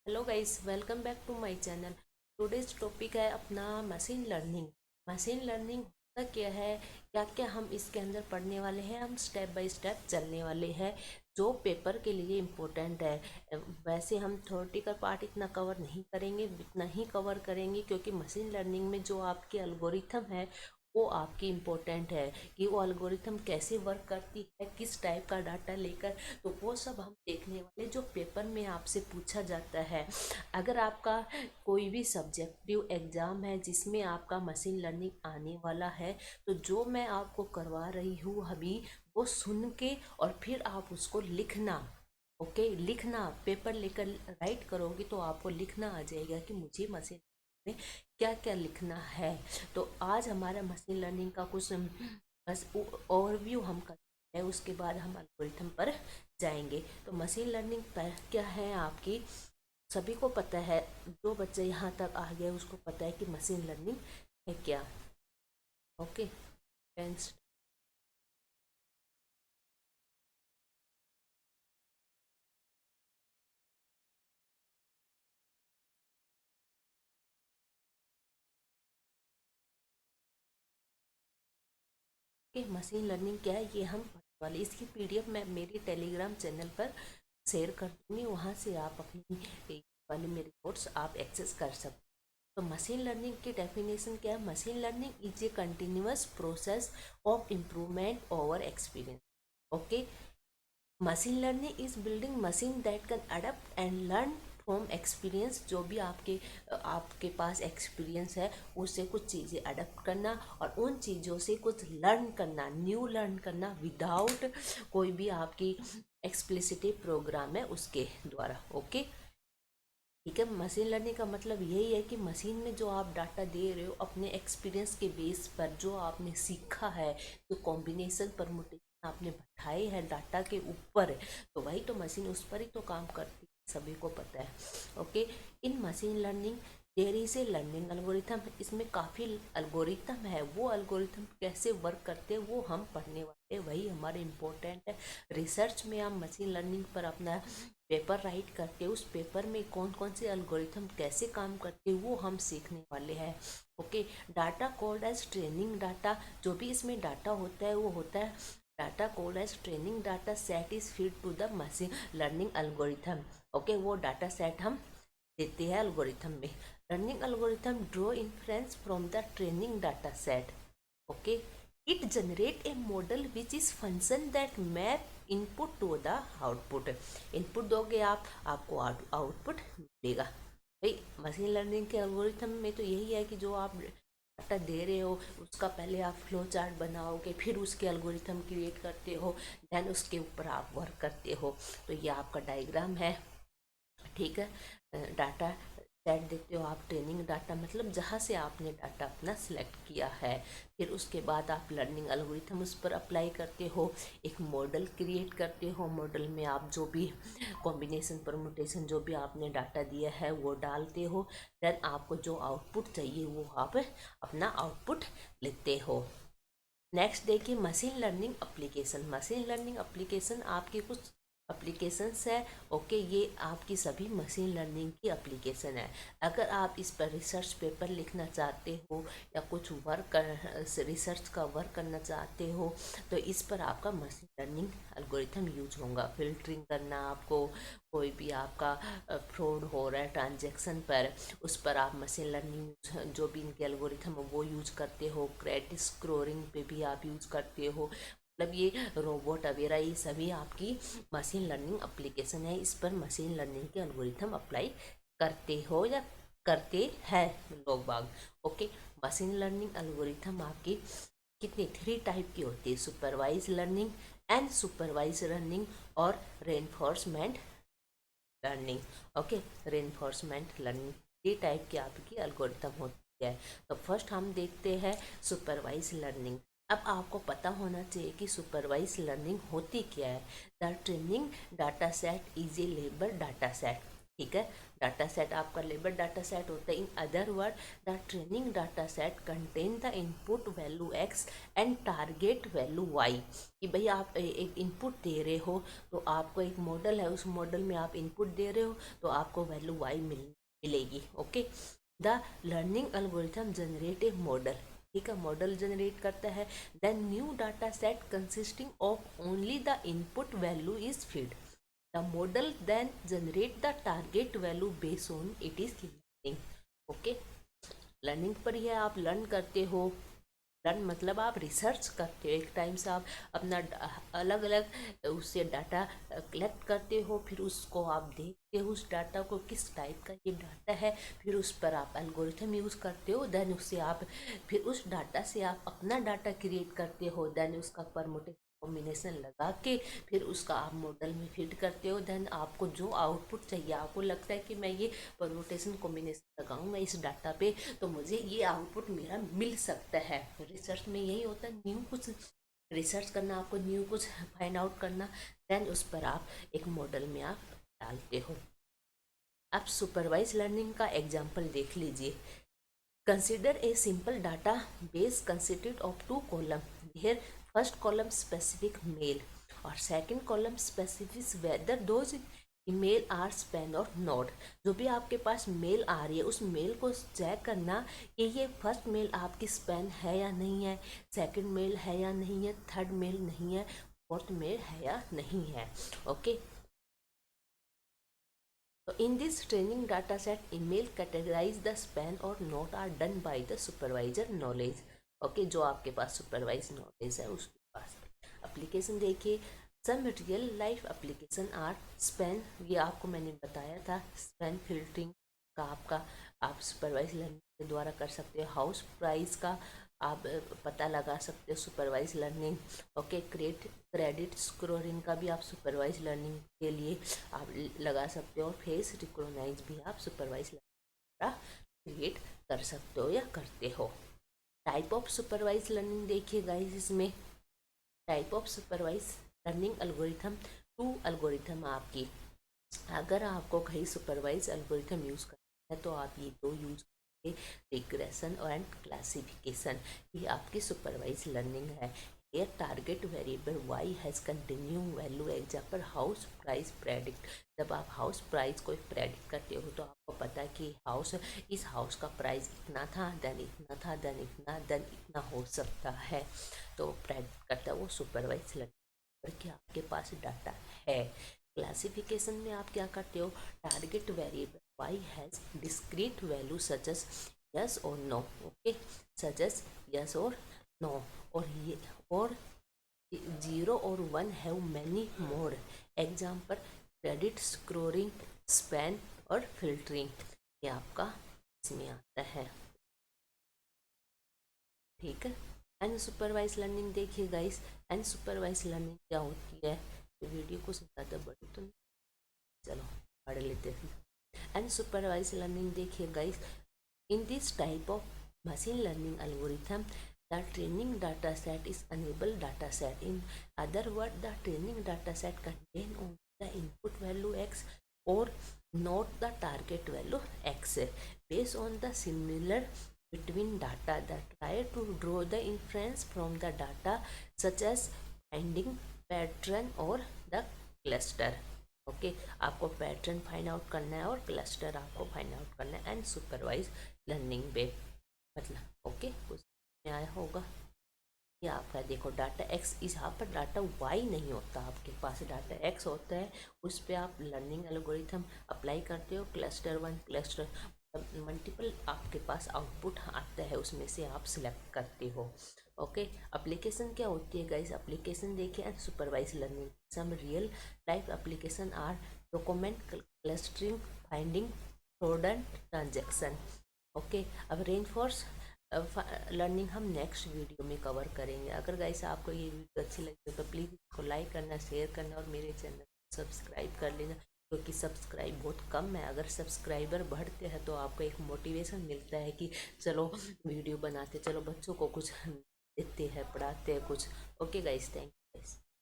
Hello guys, welcome back to my channel. Today's topic है अपना machine learning. Machine learning होता क्या है, क्या क्या हम इसके अंदर पढ़ने वाले हैं। हम स्टेप बाय स्टेप चलने वाले हैं जो पेपर के लिए इम्पोर्टेंट है। वैसे हम थ्योरेटिकल पार्ट इतना कवर नहीं करेंगे, इतना ही कवर करेंगे क्योंकि मशीन लर्निंग में जो आपके एल्गोरिथम है वो आपकी इम्पोर्टेंट है कि वो एल्गोरिथम कैसे वर्क करती है, किस टाइप का डाटा लेकर। तो वो सब हम देखने वाले जो पेपर में आपसे पूछा जाता है। अगर आपका कोई भी सब्जेक्टिव एग्जाम है जिसमें आपका मशीन लर्निंग आने वाला है, तो जो मैं आपको करवा रही हूँ अभी वो सुन के और फिर आप उसको लिखना। ओके, लिखना, पेपर लेकर राइट करोगे तो आपको लिखना आ जाएगा कि मुझे मशीन में क्या क्या लिखना है। तो आज हमारा मशीन लर्निंग का कुछ बस ओवरव्यू हम करते हैं, उसके बाद हम एल्गोरिथम पर जाएंगे। तो मशीन लर्निंग पर क्या है आपकी सभी को पता है। जो बच्चे यहाँ तक आ गए उसको पता है कि मशीन लर्निंग है क्या। ओके फ्रेंड्स, कि मशीन लर्निंग क्या है ये हम पढ़ने वाले। इसकी पीडीएफ मैं मेरी टेलीग्राम चैनल पर शेयर कर दूंगी, वहाँ से आप अपनी वाले मेरे कोर्स आप एक्सेस कर सकते हो। तो मशीन लर्निंग की डेफिनेशन क्या है? Machine learning is a continuous process of improvement over experience. Okay, machine learning is building machine that can adapt and learn from experience. जो भी आपके पास एक्सपीरियंस है उससे कुछ चीज़ें अडेप्ट करना और उन चीज़ों से कुछ लर्न करना, न्यू लर्न करना विदाउट कोई भी आपकी एक्सप्लिसिटिव प्रोग्राम है उसके द्वारा। ओके, ठीक है। मशीन लर्निंग का मतलब यही है कि मशीन में जो आप डाटा दे रहे हो अपने एक्सपीरियंस के बेस पर, जो आपने सीखा है, जो कॉम्बिनेशन परमुटेशन आपने बैठाए हैं डाटा के ऊपर, तो वही तो मशीन उस पर ही तो काम करती है, सभी को पता है। Okay, in machine learning there is a learning algorithm. इसमें काफ़ी एल्गोरिथम है, वो एल्गोरिथम कैसे वर्क करते हैं वो हम पढ़ने वाले हैं, वही हमारे इम्पोर्टेंट है। रिसर्च में हम मशीन लर्निंग पर अपना पेपर राइट करते उस पेपर में कौन कौन से एल्गोरिथम कैसे काम करते वो हम सीखने वाले हैं। Okay, data called as training data. जो भी इसमें डाटा होता है वो होता है data called as training data set is feed to the machine learning algorithm. Okay, वो डाटा सेट हम देते हैं एल्गोरिथम में। Learning algorithm draw inference from the training data set. Okay, it generate a model which is function that map input to the output। Input दोगे आप, आपको output मिलेगा। भाई मशीन लर्निंग के एल्गोरिथम में तो यही है कि जो आप डाटा दे रहे हो उसका पहले आप फ्लो चार्ट बनाओगे, फिर उसके एल्गोरिथम क्रिएट करते हो, देन उसके ऊपर आप वर्क करते हो। तो ये आपका डायग्राम है, ठीक है। डाटा सेट देते हो आप, ट्रेनिंग डाटा मतलब जहाँ से आपने डाटा अपना सिलेक्ट किया है, फिर उसके बाद आप लर्निंग एल्गोरिथम उस पर अप्लाई करते हो, एक मॉडल क्रिएट करते हो। मॉडल में आप जो भी कॉम्बिनेशन परमुटेशन जो भी आपने डाटा दिया है वो डालते हो, देन आपको जो आउटपुट चाहिए वो आप अपना आउटपुट लेते हो। नेक्स्ट देखिए machine learning application. Machine learning application आपकी कुछ एप्लीकेशंस है। ओके, ये आपकी सभी मशीन लर्निंग की एप्लीकेशन है। अगर आप इस पर रिसर्च पेपर लिखना चाहते हो या कुछ वर्क कर रिसर्च का वर्क करना चाहते हो तो इस पर आपका मशीन लर्निंग एल्गोरिथम यूज होगा। फिल्टरिंग करना, आपको कोई भी आपका फ्रॉड हो रहा है ट्रांजैक्शन पर, उस पर आप मशीन लर्निंग जो भी इनके एल्गोरिथम है वो यूज करते हो। क्रेडिट स्कोरिंग पे भी आप यूज करते हो। मतलब ये रोबोट वगैरह ये सभी आपकी मशीन लर्निंग एप्लीकेशन है, इस पर मशीन लर्निंग के एल्गोरिथम अप्लाई करते हो या करते हैं लोग बाग। ओके, मशीन लर्निंग एल्गोरिथम आपकी कितनी थ्री टाइप की होती है: supervised learning, and supervised learning और reinforcement learning. Okay, reinforcement learning ये टाइप की आपकी एल्गोरिथम होती है। तो फर्स्ट हम देखते हैं सुपरवाइज लर्निंग। अब आपको पता होना चाहिए कि सुपरवाइज लर्निंग होती क्या है। The training data set is a label data set. ठीक है। डाटा सेट आपका लेबल डाटा सेट होता है। In other word, the training data set contain the input value X and target value Y. कि भाई आप एक इनपुट दे रहे हो तो आपको एक मॉडल है, उस मॉडल में आप इनपुट दे रहे हो तो आपको वैल्यू वाई मिलेगी। Okay. The learning algorithm generate a model, ठीक है, मॉडल जनरेट करता है। Then new data set consisting of only the input value is feed. The model then generate the target value based on it is learning. Okay, learning पर ही है, आप learn करते हो। Learn मतलब आप रिसर्च करते हो, एक टाइम से आप अपना अलग अलग उससे डाटा कलेक्ट करते हो, फिर उसको आप देखते हो उस डाटा को किस टाइप का ये डाटा है, फिर उस पर आप एल्गोरिथम यूज़ करते हो। देन उससे आप फिर उस डाटा से आप अपना डाटा क्रिएट करते हो। देन उसका परमुटेशन कॉम्बिनेशन लगा के फिर उसका आप मॉडल में फिट करते हो। देन आपको जो आउटपुट चाहिए, आपको लगता है कि मैं ये परमुटेशन कॉम्बिनेशन लगाऊंगा इस डाटा पे तो मुझे ये आउटपुट मेरा मिल सकता है। रिसर्च में यही होता है, न्यू कुछ रिसर्च करना, आपको न्यू कुछ फाइंड आउट करना, देन उस पर आप एक मॉडल में आप डालते हो। आप सुपरवाइज लर्निंग का एग्जाम्पल देख लीजिए। Consider a simple database consisted of two column, here first column specific mail और second column specific whether those email are spam और नॉट। जो भी आपके पास मेल आ रही है उस मेल को चेक करना कि ये फर्स्ट मेल आपकी स्पैन है या नहीं है, सेकंड मेल है या नहीं है, थर्ड मेल नहीं है, फोर्थ मेल है या नहीं है। Okay. So in this training data set, email categorize the span or not are done by the supervisor knowledge. Okay, जो आपके पास supervised knowledge है उसके पास। एप्लीकेशन देखिए, some real life application are span, ये आपको मैंने बताया था, स्पैन फिल्टरिंग का आपका आप सुपरवाइज लर्निंग के द्वारा कर सकते हो। हाउस प्राइस का आप पता लगा सकते हो supervise learning. Okay. Credit scoring का भी आप सुपरवाइज लर्निंग के लिए आप लगा सकते हो। और फेस रिकॉग्नाइज भी आप सुपरवाइज लर्निंग क्रिएट कर सकते हो या करते हो। टाइप ऑफ सुपरवाइज लर्निंग देखिए गाइस, इसमें type of supervise learning algorithm, two algorithm आपकी, अगर आपको कहीं सुपरवाइज एल्गोरिथम यूज़ करना है तो आप ये दो यूज़ करेंगे, रिग्रेशन और एंड क्लासिफिकेशन। ये आपकी सुपरवाइज लर्निंग है। ये target variable Y has continue value, example house price predict. जब आप हाउस प्राइस को प्रेडिक्ट करते हो तो आपको पता है कि इस हाउस का प्राइस इतना था, देन इतना था, देन इतना, देन इतना हो सकता है, तो प्रेडिक्ट करता है वो सुपरवाइज लर्निंग कि आपके पास डाटा है। क्लासिफिकेशन में आप क्या करते हो, target variable y has discrete value such as yes और नो। ओके, सजेस यस और नो, और ये और 0 और 1 have many more, example credit scoring, spam और फिल्टरिंग, ये आपका इसमें आता है। ठीक है। अनसुपरवाइज लर्निंग देखिए गाइस, अनसुपरवाइज लर्निंग क्या होती है, तो वीडियो को ज़्यादा बड़ी तो नहीं, चलो पढ़ लेते हैं। अनसुपरवाइज लर्निंग देखिए guys, in this type of machine learning algorithm the training data set is enable data set. In other words, the training data set contain only the input value x or not the target value x. Based on the similar between data that try to draw the inference from the data such as finding pattern or the cluster. Okay, आपको pattern find out करना है और cluster आपको find out करना है and supervised learning पे, मतलब okay कुछ में आया होगा। ये आपका देखो डाटा एक्स, इस यहाँ पर डाटा वाई नहीं होता, आपके पास डाटा एक्स होता है, उस पर आप लर्निंग एल्गोरिथम अप्लाई करते हो। क्लस्टर 1 क्लस्टर मल्टीपल आपके पास आउटपुट आता है, उसमें से आप सिलेक्ट करते हो। ओके। एप्लीकेशन क्या होती है गाइस, एप्लीकेशन देखिए supervise learning, some real life application are document clustering, finding fraud and transaction. Okay. अब रेनफोर्स लर्निंग हम नेक्स्ट वीडियो में कवर करेंगे। अगर गाइस आपको ये वीडियो अच्छी लगी तो प्लीज़ इसको लाइक करना, शेयर करना और मेरे चैनल को सब्सक्राइब कर लेना, क्योंकि सब्सक्राइब बहुत कम है। अगर सब्सक्राइबर बढ़ते हैं तो आपको एक मोटिवेशन मिलता है कि चलो वीडियो बनाते, चलो बच्चों को कुछ देते हैं, पढ़ाते हैं कुछ। Okay guys, thank you guys.